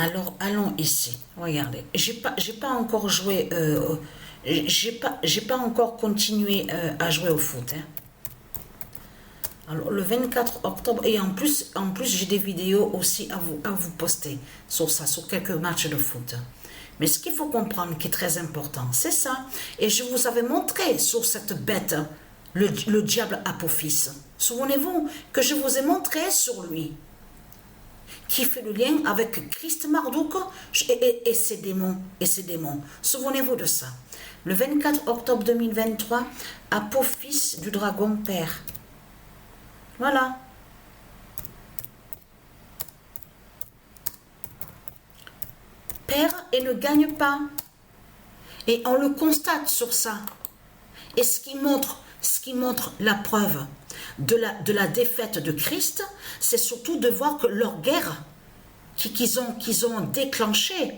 Alors, allons ici. Regardez, j'ai pas encore joué, j'ai pas encore continué à jouer au foot, hein. Alors, le 24 octobre, et en plus j'ai des vidéos aussi à vous poster sur ça, sur quelques matchs de foot. Mais ce qu'il faut comprendre, qui est très important, c'est ça. Et je vous avais montré sur cette bête, le diable Apophis. Souvenez-vous que je vous ai montré sur lui, qui fait le lien avec Christ Marduk et ses démons. Souvenez-vous de ça. Le 24 octobre 2023, Apophis du dragon père. Voilà. Perd et ne gagne pas. Et on le constate sur ça. Et ce qui montre la preuve de la défaite de Christ, c'est surtout de voir que leur guerre qu'ils ont déclenchée,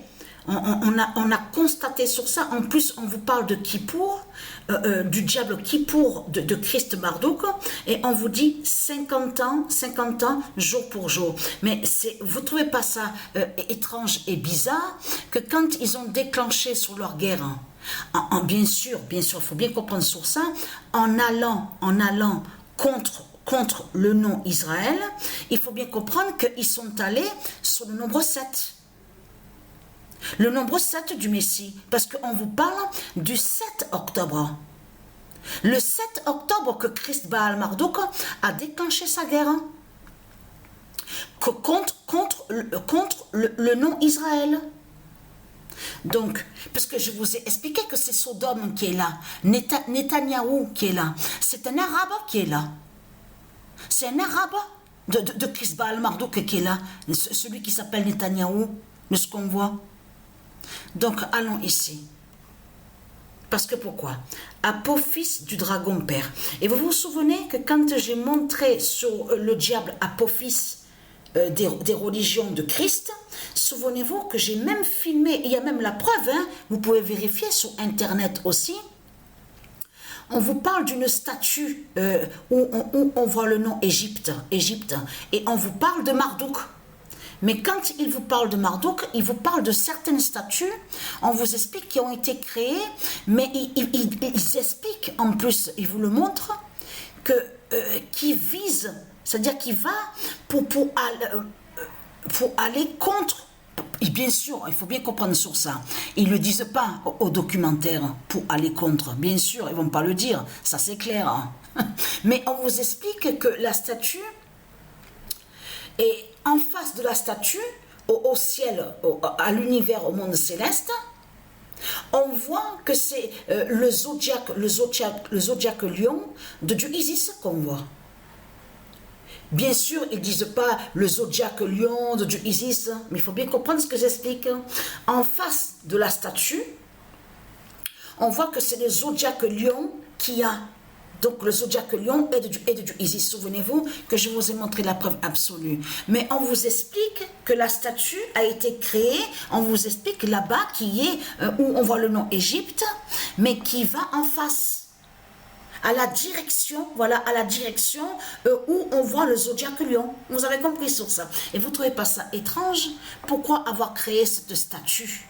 on a constaté sur ça. En plus, on vous parle de Kippour, du diable Kippour de Christ Marduk, et on vous dit 50 ans, jour pour jour. Mais vous ne trouvez pas ça étrange et bizarre que quand ils ont déclenché sur leur guerre, bien sûr, il faut bien comprendre sur ça, en allant contre le nom Israël, il faut bien comprendre qu'ils sont allés sur le nombre 7. Le nombre 7 du Messie, parce qu'on vous parle du 7 octobre. Le 7 octobre que Christ Baal Marduk a déclenché sa guerre contre le nom Israël. Donc, parce que je vous ai expliqué que c'est Sodome qui est là, Netanyahou qui est là, c'est un arabe qui est là. C'est un arabe de Christ Baal Marduk qui est là, celui qui s'appelle Netanyahou, de ce qu'on voit. Donc, allons ici. Parce que pourquoi? Apophis du dragon père. Et vous vous souvenez que quand j'ai montré sur le diable Apophis des religions de Christ, souvenez-vous que j'ai même filmé, il y a même la preuve, hein, vous pouvez vérifier sur internet aussi. On vous parle d'une statue où on voit le nom Égypte, et on vous parle de Marduk. Mais quand il vous parle de Marduk, il vous parle de certaines statues, on vous explique qui ont été créées, mais ils expliquent en plus, ils vous le montrent, qui vise, c'est-à-dire qui va pour aller contre. Et bien sûr, il faut bien comprendre sur ça. Ils ne le disent pas au documentaire pour aller contre. Bien sûr, ils ne vont pas le dire, ça c'est clair. Hein. Mais on vous explique que la statue, et en face de la statue, au ciel, à l'univers, au monde céleste, on voit que c'est le zodiaque lion de Dieu Isis qu'on voit. Bien sûr, ils ne disent pas le zodiaque lion de Dieu Isis, mais il faut bien comprendre ce que j'explique. En face de la statue, on voit que c'est le zodiaque lion qui a. Donc le zodiaque lion est de Dieu Isis. Souvenez-vous que je vous ai montré la preuve absolue. Mais on vous explique que la statue a été créée, on vous explique là-bas qui est, où on voit le nom Égypte, mais qui va en face. À la direction, voilà, à la direction où on voit le zodiaque lion. Vous avez compris sur ça. Et vous ne trouvez pas ça étrange? Pourquoi avoir créé cette statue?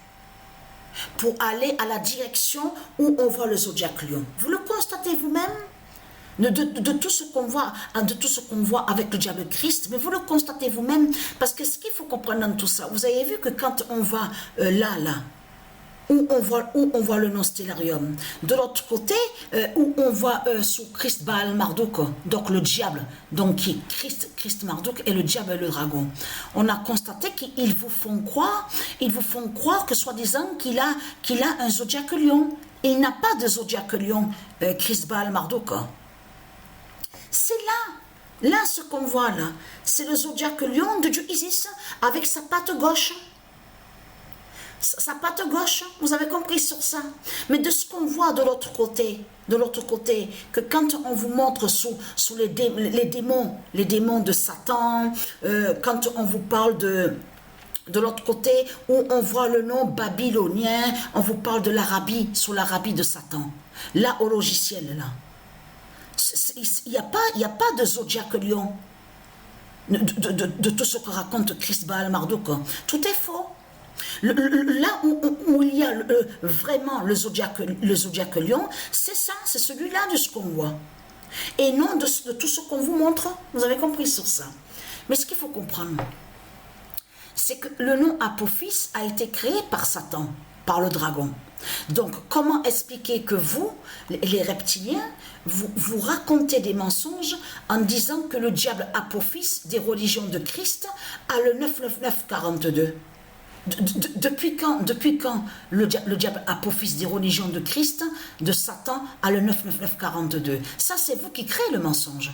Pour aller à la direction où on voit le zodiaque lion. Vous le constatez vous-même? De tout ce qu'on voit, avec le diable Christ, mais vous le constatez vous-même, parce que ce qu'il faut comprendre dans tout ça, vous avez vu que quand on va où on voit le nom Stellarium, de l'autre côté, où on voit sous Christ Baal Marduk, donc le diable, donc qui Christ Marduk et le diable et le dragon, on a constaté qu'ils vous font croire que soi-disant qu'il a un zodiaque lion. Il n'a pas de zodiaque lion, Christ Baal Marduk. C'est là ce qu'on voit là, c'est le zodiaque lion de Dieu Isis avec sa patte gauche. Sa patte gauche, vous avez compris sur ça. Mais de ce qu'on voit de l'autre côté, que quand on vous montre sous les démons de Satan, quand on vous parle de l'autre côté où on voit le nom babylonien, on vous parle de l'Arabie, sous l'Arabie de Satan, là au logiciel là. Il n'y a pas de zodiaque lion de tout ce que raconte Christ Baal Marduk. Tout est faux. Là où il y a vraiment le zodiaque lion, c'est ça, c'est celui-là de ce qu'on voit. Et non de tout ce qu'on vous montre. Vous avez compris sur ça. Mais ce qu'il faut comprendre, c'est que le nom Apophis a été créé par Satan, par le dragon. Donc, comment expliquer que vous, les reptiliens, vous racontez des mensonges en disant que le diable Apophis des religions de Christ a le 99942? Depuis quand le diable Apophis des religions de Christ, de Satan, a le 99942? Ça, c'est vous qui créez le mensonge.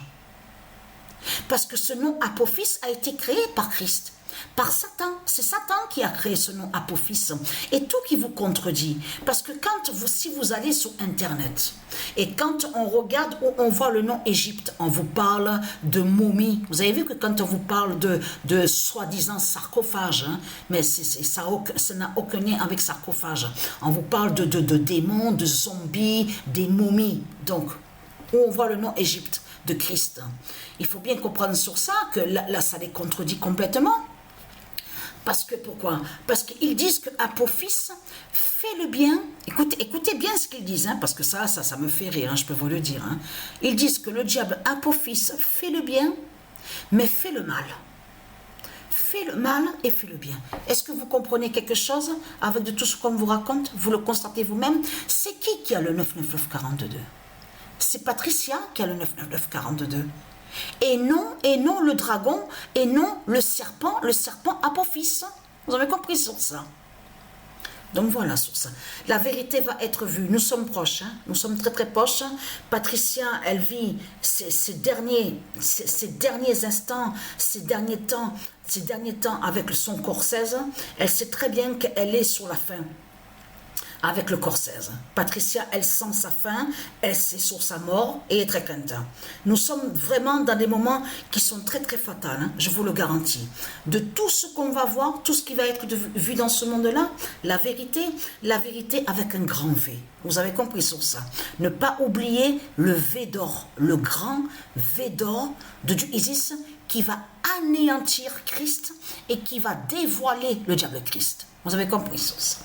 Parce que ce nom Apophis a été créé par Christ, par Satan. C'est Satan qui a créé ce nom Apophis. Et tout qui vous contredit. Parce que si vous allez sur Internet, et quand on regarde où on voit le nom Égypte, on vous parle de momies. Vous avez vu que quand on vous parle de soi-disant sarcophage, hein, mais ça n'a aucun lien avec sarcophage. On vous parle de démons, de zombies, des momies. Donc, où on voit le nom Égypte de Christ. Il faut bien comprendre sur ça que là ça les contredit complètement. Parce que pourquoi? Parce qu'ils disent que Apophis fait le bien. Écoutez bien ce qu'ils disent, hein, parce que ça me fait rire, hein, je peux vous le dire. Hein. Ils disent que le diable Apophis fait le bien, mais fait le mal. Fait le mal et fait le bien. Est-ce que vous comprenez quelque chose avec de tout ce qu'on vous raconte? Vous le constatez vous-même? C'est qui a le 99942? C'est Patricia qui a le 99942. Et non le dragon, et non le serpent Apophis. Vous avez compris sur ça? Donc voilà sur ça. La vérité va être vue. Nous sommes proches, hein? Nous sommes très très proches. Patricia, elle vit ces derniers instants, ces derniers temps avec son corps 16. Elle sait très bien qu'elle est sur la fin. Avec le corps 16. Patricia, elle sent sa fin, elle sait sur sa mort et est très crainte. Nous sommes vraiment dans des moments qui sont très très fatals, hein, je vous le garantis. De tout ce qu'on va voir, tout ce qui va être vu dans ce monde-là, la vérité avec un grand V. Vous avez compris sur ça. Ne pas oublier le V d'or, le grand V d'or du Isis qui va anéantir Christ et qui va dévoiler le diable Christ. Vous avez compris sur ça.